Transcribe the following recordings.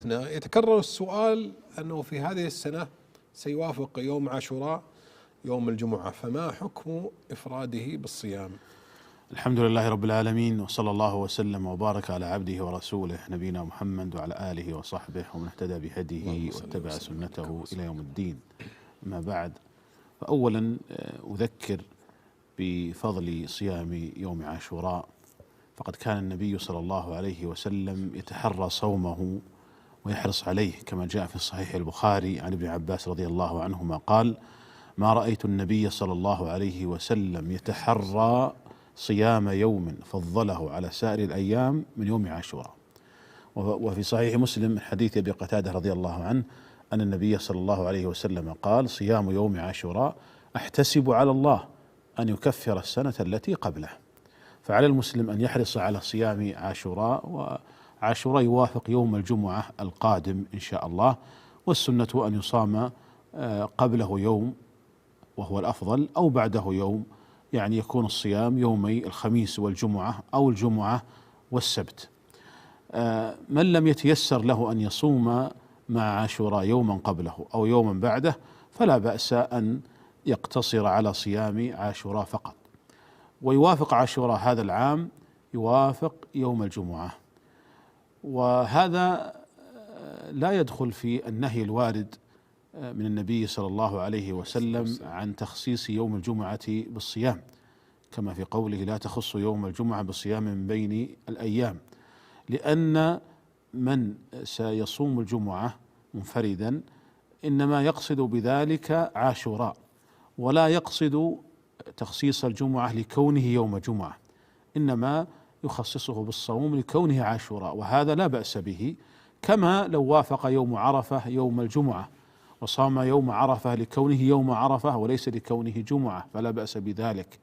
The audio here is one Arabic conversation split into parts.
يتكرر السؤال أنه في هذه السنة سيوافق يوم عاشوراء يوم الجمعة، فما حكم إفراده بالصيام؟ الحمد لله رب العالمين، وصلى الله وسلم وبارك على عبده ورسوله نبينا محمد وعلى آله وصحبه ومن اهتدى بهديه واتبع سنته إلى يوم الدين. أما بعد، فأولا أذكر بفضل صيام يوم عاشوراء، فقد كان النبي صلى الله عليه وسلم يتحرى صومه ويحرص عليه، كما جاء في صحيح البخاري عن ابن عباس رضي الله عنهما قال: ما رأيت النبي صلى الله عليه وسلم يتحرى صيام يوم فضله على سائر الأيام من يوم عاشوراء. وفي صحيح مسلم من حديث أبي قتادة رضي الله عنه أن النبي صلى الله عليه وسلم قال: صيام يوم عاشوراء أحتسب على الله أن يكفر السنة التي قبله. فعلى المسلم أن يحرص على صيام عاشوراء، وعاشوراء يوافق يوم الجمعة القادم إن شاء الله، والسنة أن يصام قبله يوم وهو الأفضل، أو بعده يوم، يعني يكون الصيام يومي الخميس والجمعة أو الجمعة والسبت. من لم يتيسر له أن يصوم مع عاشوراء يوما قبله أو يوما بعده فلا بأس أن يقتصر على صيام عاشوراء فقط، ويوافق عاشوراء هذا العام يوافق يوم الجمعة. وهذا لا يدخل في النهي الوارد من النبي صلى الله عليه وسلم عن تخصيص يوم الجمعة بالصيام، كما في قوله: لا تخص يوم الجمعة بالصيام من بين الأيام، لأن من سيصوم الجمعة منفردا إنما يقصد بذلك عاشوراء، ولا يقصد تخصيص الجمعة لكونه يوم جمعة، إنما يخصصه بالصوم لكونه عاشوراء، وهذا لا بأس به، كما لو وافق يوم عرفة يوم الجمعة وصام يوم عرفة لكونه يوم عرفة وليس لكونه جمعة فلا بأس بذلك.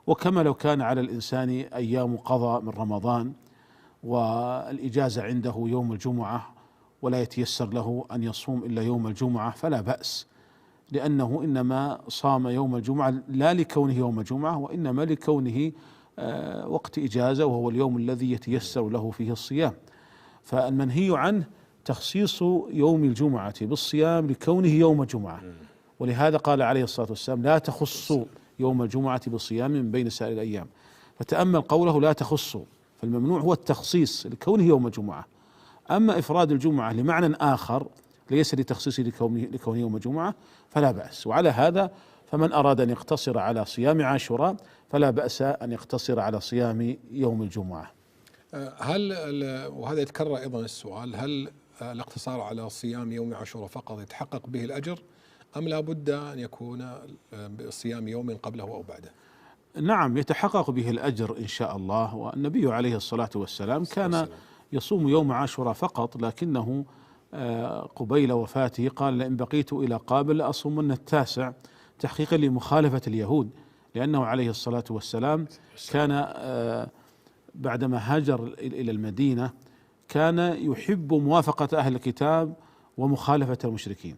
وكما لو كان على الإنسان أيام قضاء من رمضان والإجازة عنده يوم الجمعة ولا يتيسر له أن يصوم إلا يوم الجمعة فلا بأس، لأنه إنما صام يوم الجمعة لا لكونه يوم الجمعة، وإنما لكونه وقت إجازة، وهو اليوم الذي يتيسر له فيه الصيام. فالمنهي عنه تخصيص يوم الجمعة بالصيام لكونه يوم جمعة، ولهذا قال عليه الصلاة والسلام: لا تخصوا يوم الجمعة بالصيام من بين سائر الأيام. فتأمل قوله لا تخصوا، فالممنوع هو التخصيص لكونه يوم جمعة. أما إفراد الجمعة لمعنى آخر ليس لتخصيصه لكونه يوم جمعة فلا بأس. وعلى هذا فمن أراد أن يقتصر على صيام عاشوراء فلا بأس أن يقتصر على صيام يوم الجمعة. هل وهذا يتكرر أيضا السؤال: هل الاقتصار على صيام يوم عاشوراء فقط يتحقق به الأجر، أم لا بد أن يكون بصيام يوم قبله أو بعده؟ نعم، يتحقق به الأجر إن شاء الله. والنبي عليه الصلاة والسلام كان يصوم يوم عاشوراء فقط، لكنه قبيل وفاته قال: لئن بقيت إلى قابل لأصومن التاسع، تحقيقا لمخالفة اليهود، لأنه عليه الصلاة والسلام كان بعدما هاجر إلى المدينة كان يحب موافقة أهل الكتاب ومخالفة المشركين،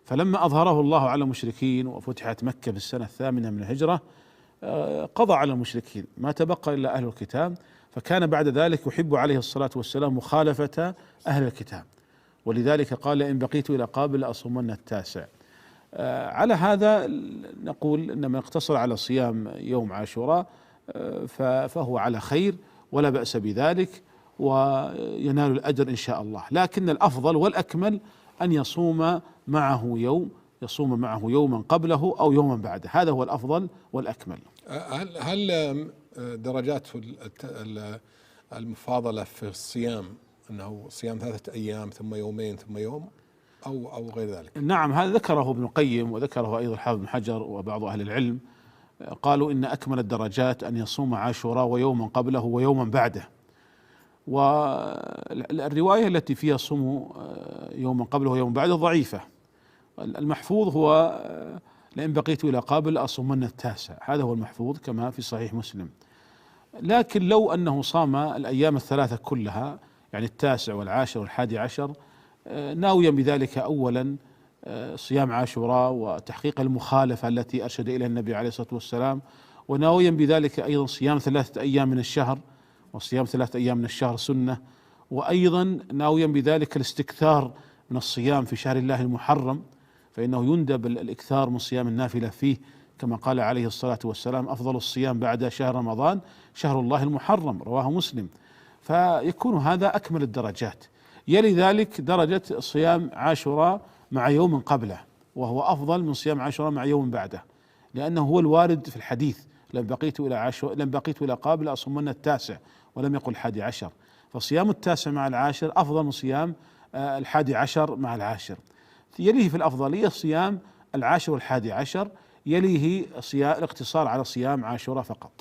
فلما أظهره الله على المشركين وفتحت مكة في السنة 8 من الهجرة قضى على المشركين، ما تبقى إلا أهل الكتاب، فكان بعد ذلك يحب عليه الصلاة والسلام مخالفة أهل الكتاب، ولذلك قال: إن بقيت إلى قابل لأصومن التاسع. على هذا نقول إن من اقتصر على صيام يوم عاشوراء فهو على خير ولا بأس بذلك، وينال الأجر إن شاء الله، لكن الأفضل والأكمل أن يصوم معه يوما قبله أو يوما بعده، هذا هو الأفضل والأكمل. هل درجات المفاضلة في الصيام أنه صيام 3 أيام ثم يومين ثم يوم أو غير ذلك؟ نعم، هذا ذكره ابن القيم وذكره أيضا الحافظ بن حجر وبعض أهل العلم، قالوا إن أكمل الدرجات أن يصوم عاشوراء ويوما قبله ويوما بعده. والرواية التي فيها صوم يوما قبله ويوما بعده ضعيفة، المحفوظ هو: لئن بقيت إلى قابل أصومن التاسع، هذا هو المحفوظ كما في صحيح مسلم. لكن لو أنه صام الأيام الثلاثة كلها، يعني 9 والعاشر وال11، ناويا بذلك أولا صيام عاشوراء وتحقيق المخالفة التي أرشد إليها النبي عليه الصلاة والسلام، وناويا بذلك أيضا صيام 3 أيام من الشهر، وصيام 3 أيام من الشهر سنة، وأيضا ناويا بذلك الاستكثار من الصيام في شهر الله المحرم، فإنه يندب الإكثار من صيام النافلة فيه، كما قال عليه الصلاة والسلام: أفضل الصيام بعد شهر رمضان شهر الله المحرم، رواه مسلم. فيكون هذا أكمل الدرجات. يلي ذلك درجة صيام عاشوراء مع يوم قبله، وهو أفضل من صيام عاشوراء مع يوم بعده، لأنه هو الوارد في الحديث: لم بقيت إلى قابل أصومن التاسع، ولم يقل 11. فصيام التاسع مع العاشر أفضل من صيام 11 مع العاشر. يليه في الأفضلية صيام العاشر والحادي عشر، يليه الاقتصار على صيام عاشوراء فقط.